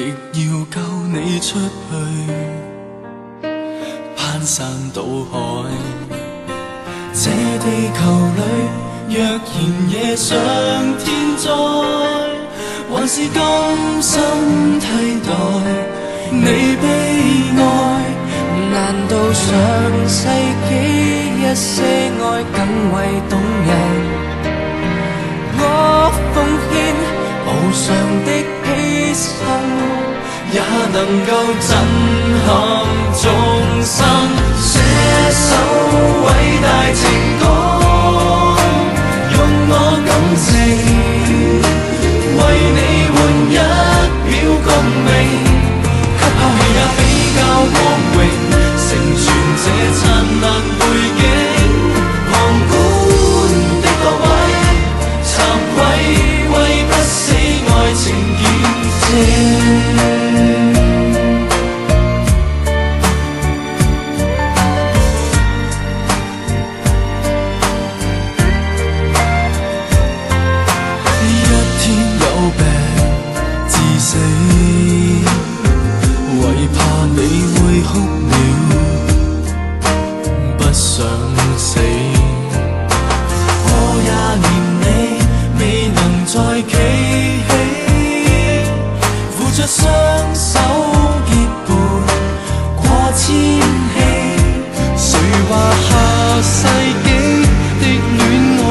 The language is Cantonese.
亦要救你出去，攀山倒海。這地球裏，若然夜上天災，還是甘心替代你悲哀。難道上世紀一些愛更為動人？我奉獻無償的犧牲，也能夠震撼眾生。寫首偉大情歌，用我感情為你換一秒共鳴，給拋棄也比較光榮，成全這燦爛背景。旁觀的各位，慚愧為不死愛情見證。為怕你會哭了，不想死。我也憐你未能再企起，扶着雙手結伴過千禧。誰話下世紀的戀愛